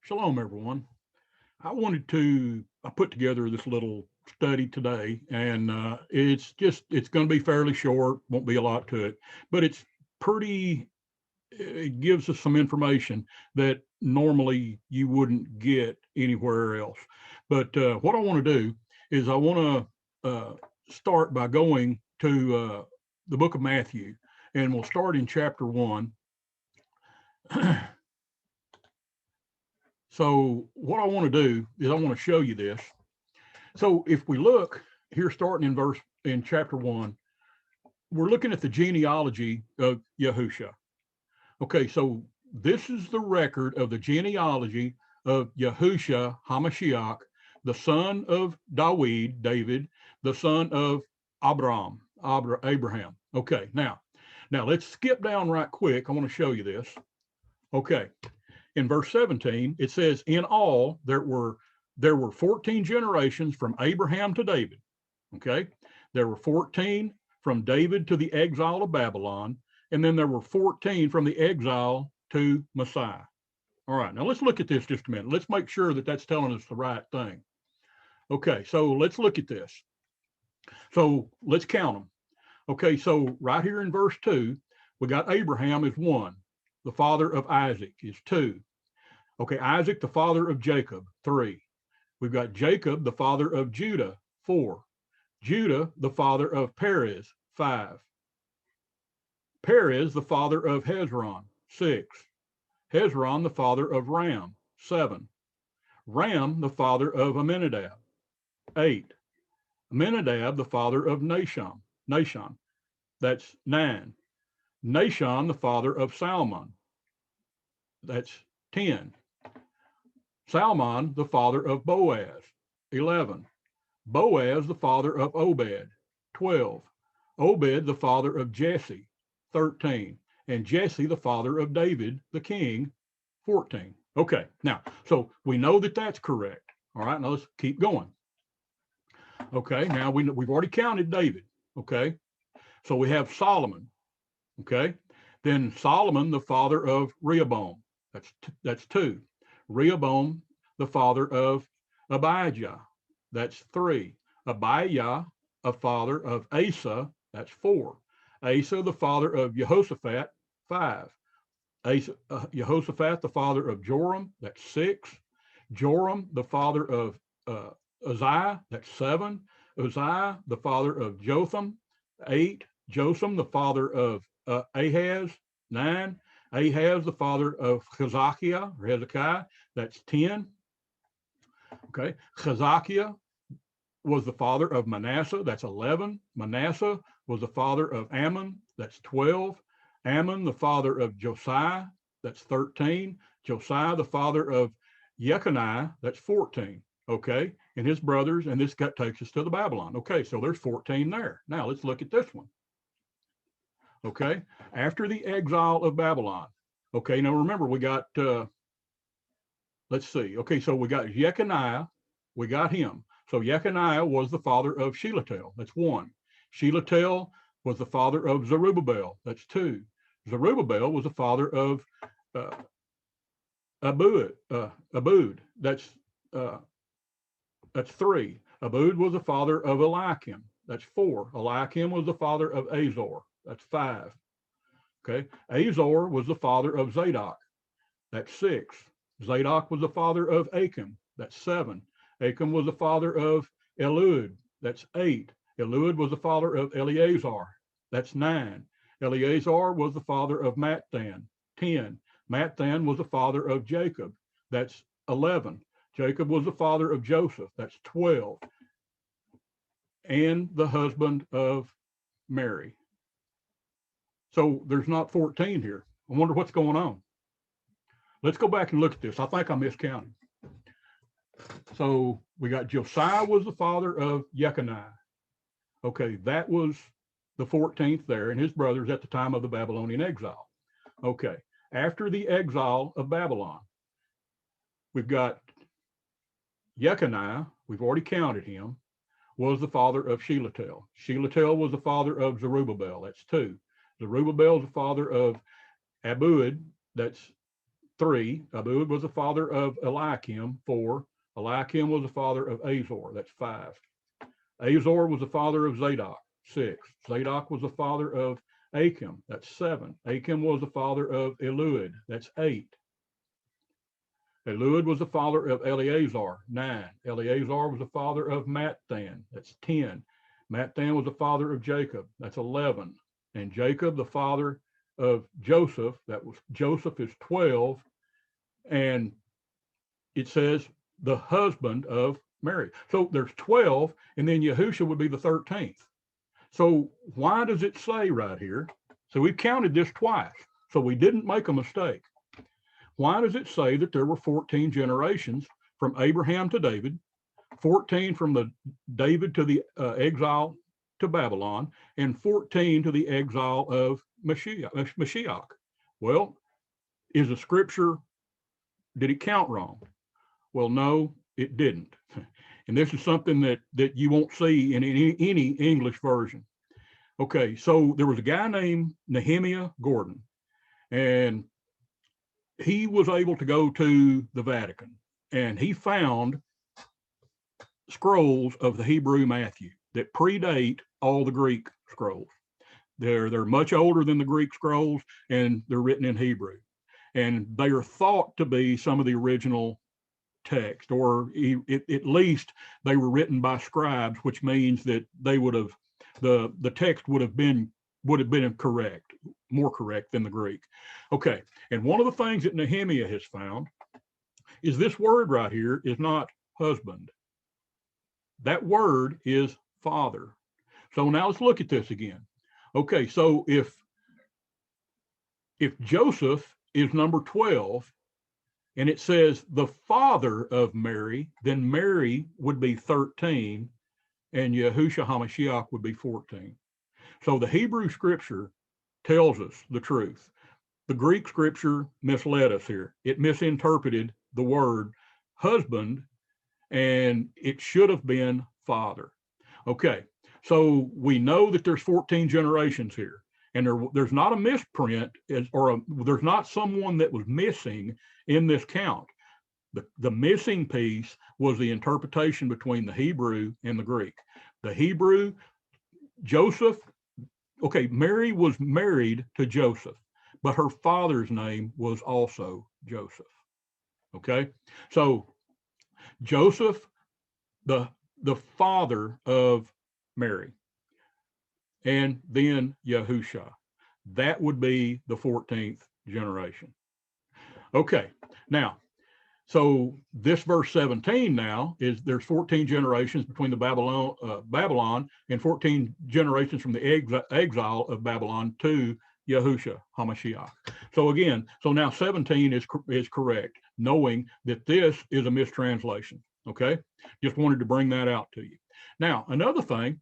Shalom, everyone. I put together this little study today, and it's going to be fairly short, won't be a lot to it, but pretty, it gives us some information that normally you wouldn't get anywhere else. But what I want to do is I want to start by going to the book of Matthew, and we'll start in chapter 1. So what I want to do is I want to show you this. So if we look here, starting in chapter 1, we're looking at the genealogy of Yahusha. Okay, so this is the record of the genealogy of Yahusha HaMashiach, the son of David, the son of Abraham. Okay, now let's skip down right quick. I want to show you this. Okay, in verse 17, it says, in all, there were 14 generations from Abraham to David. Okay, there were 14 from David to the exile of Babylon, and then there were 14 from the exile to Messiah. All right, now let's look at this just a minute. Let's make sure that that's telling us the right thing. Okay, so let's look at this. So let's count them. Okay, so right here in verse 2, we got Abraham is 1. The father of Isaac is 2. Okay, Isaac, the father of Jacob, 3. We've got Jacob, the father of Judah, 4. Judah, the father of Perez, 5. Perez, the father of Hezron, 6. Hezron, the father of Ram, 7. Ram, the father of Amminadab, 8. Amminadab, the father of Nahshon, that's 9. Nahshon, the father of Salmon, that's 10. Salmon, the father of Boaz, 11. Boaz, the father of Obed, 12. Obed, the father of Jesse, 13. And Jesse, the father of David, the king, 14. Okay, now, so we know that that's correct. All right, now let's keep going. Okay, now we've already counted David. Okay, so we have Solomon. Okay, then Solomon, the father of Rehoboam, that's 2. Rehoboam, the father of Abijah, that's 3. Abijah, a father of Asa, that's 4. Asa, the father of Jehoshaphat, 5. Jehoshaphat, the father of Joram, that's 6. Joram, the father of Uzziah, that's 7. Uzziah, the father of Jotham, 8. Jotham, the father of Ahaz, 9. Ahaz, the father of Hezekiah, that's 10. Okay, Hezekiah was the father of Manasseh, that's 11. Manasseh was the father of Ammon, that's 12. Ammon, the father of Josiah, that's 13. Josiah, the father of Jeconiah, that's 14. Okay, and his brothers, and this takes us to the Babylon. Okay, so there's 14 there. Now let's look at this one. Okay, after the exile of Babylon. Okay, now remember we got, let's see. Okay, so we got Jeconiah, we got him. So Jeconiah was the father of Shealtiel, that's 1. Shealtiel was the father of Zerubbabel, that's 2. Zerubbabel was the father of Abud, that's 3. Abud was the father of Eliakim, that's 4. Eliakim was the father of Azor, that's 5. Okay, Azor was the father of Zadok, that's 6. Zadok was the father of Achim, that's 7. Achim was the father of Eliud, that's 8. Eliud was the father of Eleazar, that's 9. Eleazar was the father of Matthan, 10. Matthan was the father of Jacob, that's 11. Jacob was the father of Joseph, that's 12. And the husband of Mary. So there's not 14 here. I wonder what's going on. Let's go back and look at this. I think I miscounted. So we got Josiah was the father of Jeconiah. Okay, that was the 14th there, and his brothers at the time of the Babylonian exile. Okay, after the exile of Babylon, we've got Jeconiah, we've already counted him, was the father of Shealtiel. Shealtiel was the father of Zerubbabel, that's 2. Zerubbabel is the father of Abud, that's 3. Abud was the father of Eliakim. 4. Eliakim was the father of Azor. That's 5. Azor was the father of Zadok. 6. Zadok was the father of Achim. That's 7. Achim was the father of Eliud. That's 8. Eliud was the father of Eleazar. 9. Eleazar was the father of Matthan. That's 10. Matthan was the father of Jacob. That's 11. And Jacob, the father of Joseph, Joseph is 12. And it says the husband of Mary. So there's 12, and then Yahusha would be the 13th. So why does it say right here? So we've counted this twice, so we didn't make a mistake. Why does it say that there were 14 generations from Abraham to David, 14 from the David to the exile to Babylon, and 14 to the exile of Mashiach? Well, is the scripture, did it count wrong? Well, no, it didn't. And this is something that you won't see in any English version. Okay, so there was a guy named Nehemiah Gordon, and he was able to go to the Vatican, and he found scrolls of the Hebrew Matthew that predate all the Greek scrolls. They're much older than the Greek scrolls, and they're written in Hebrew. And they are thought to be some of the original text, or at least they were written by scribes, which means that they would have, the text would have been correct, more correct than the Greek. Okay, and one of the things that Nehemiah has found is this word right here is not husband. That word is father. So now let's look at this again. Okay, so if Joseph is number 12, and it says the father of Mary, then Mary would be 13, and Yahusha HaMashiach would be 14. So the Hebrew scripture tells us the truth. The Greek scripture misled us here. It misinterpreted the word husband, and it should have been father. Okay, so we know that there's 14 generations here, and there's not a misprint, there's not someone that was missing in this count. The missing piece was the interpretation between the Hebrew and the Greek. The Hebrew, Joseph, okay, Mary was married to Joseph, but her father's name was also Joseph. Okay, so Joseph, the father of Mary, and then Yahusha, that would be the 14th generation. Okay, now, so this verse 17 now is there's 14 generations between the Babylon and 14 generations from the exile of Babylon to Yahusha HaMashiach. So again, so now 17 is correct, knowing that this is a mistranslation. Okay, just wanted to bring that out to you. Now, another thing,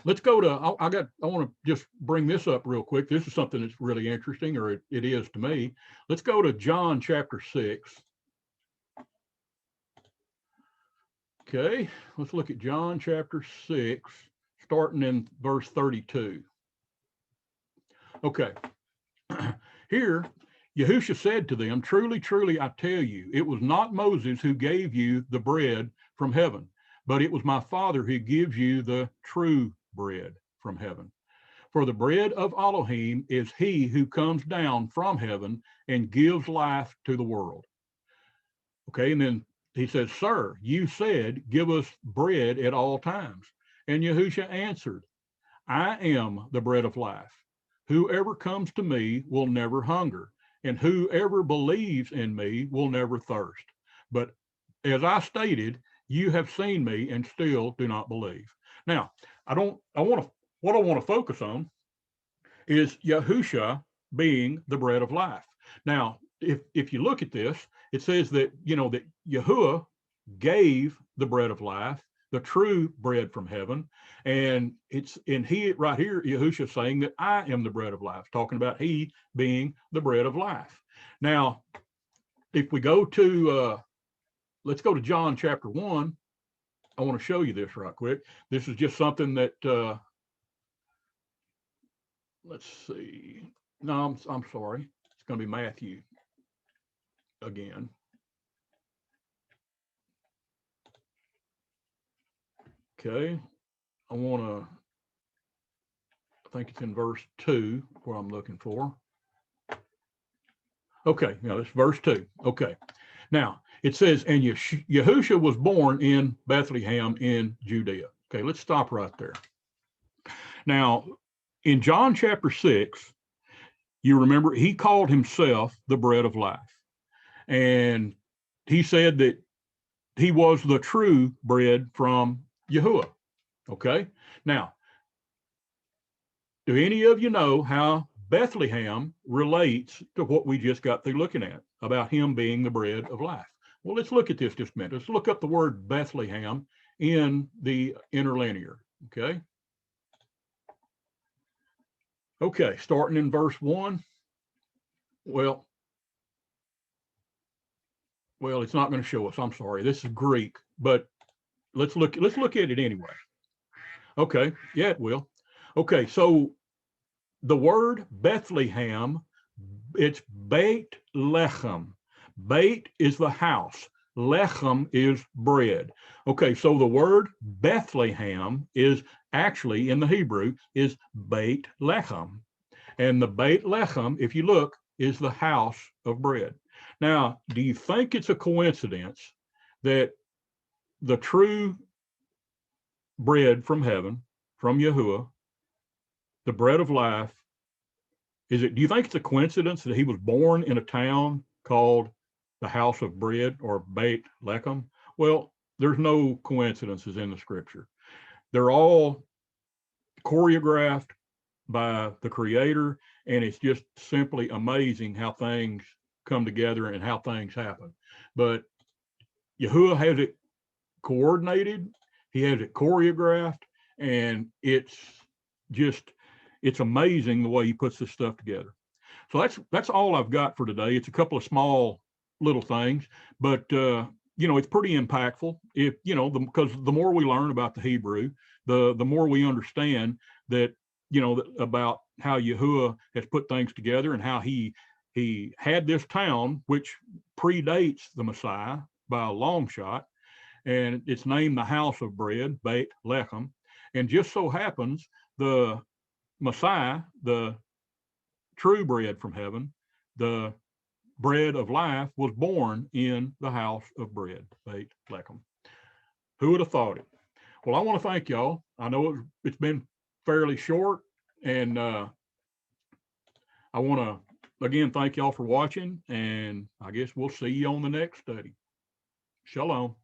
let's go to, I want to just bring this up real quick. This is something that's really interesting, or it is to me. Let's go to John chapter 6. Okay, let's look at John chapter 6, starting in verse 32. Okay, here, Yahusha said to them, "Truly, truly, I tell you, it was not Moses who gave you the bread from heaven, but it was my Father who gives you the true bread from heaven. For the bread of Elohim is he who comes down from heaven and gives life to the world." Okay, and then he says, "Sir, you said, give us bread at all times." And Yahusha answered, "I am the bread of life. Whoever comes to me will never hunger, and whoever believes in me will never thirst. But as I stated, you have seen me and still do not believe." Now, what I want to focus on is Yahusha being the bread of life. Now, if you look at this, it says that, that Yahuwah gave the bread of life, the true bread from heaven. And he right here, Yahusha saying that I am the bread of life, talking about he being the bread of life. Now, if we go to, let's go to John chapter 1. I want to show you this right quick. This is just something that, let's see. No, I'm sorry. It's going to be Matthew. again. Okay, I think it's in verse 2 where I'm looking for. Okay, now it's verse 2. Okay, now it says, and Yahusha was born in Bethlehem in Judea. Okay, let's stop right there. Now, in John chapter 6, you remember he called himself the bread of life. And he said that he was the true bread from Yahuwah. Okay, now, do any of you know how Bethlehem relates to what we just got through looking at about him being the bread of life? Well, let's look at this just a minute. Let's look up the word Bethlehem in the interlinear, okay? Okay, starting in verse 1. Well, it's not going to show us. I'm sorry. This is Greek, but let's look at it anyway. Okay, yeah, it will. Okay, so the word Bethlehem, it's Beit Lechem. Beit is the house. Lechem is bread. Okay, so the word Bethlehem is actually in the Hebrew is Beit Lechem. And the Beit Lechem, if you look, is the house of bread. Now, do you think it's a coincidence that the true bread from heaven, from Yahuwah, the bread of life, do you think it's a coincidence that he was born in a town called the house of bread or Beit Lechem? Well, there's no coincidences in the scripture. They're all choreographed by the creator, and it's just simply amazing how things come together and how things happen. But Yahuwah has it coordinated, he has it choreographed, and it's amazing the way he puts this stuff together. So that's all I've got for today. It's a couple of small little things, but it's pretty impactful. Because the more we learn about the Hebrew, the more we understand that about how Yahuwah has put things together and how he had this town, which predates the Messiah by a long shot, and it's named the House of Bread, Beit Lechem, and just so happens the Messiah, the true bread from heaven, the bread of life, was born in the house of bread, Beit Lechem. Who would have thought it? Well, I want to thank y'all. I know it's been fairly short, and I want to, again, thank y'all for watching, and I guess we'll see you on the next study. Shalom.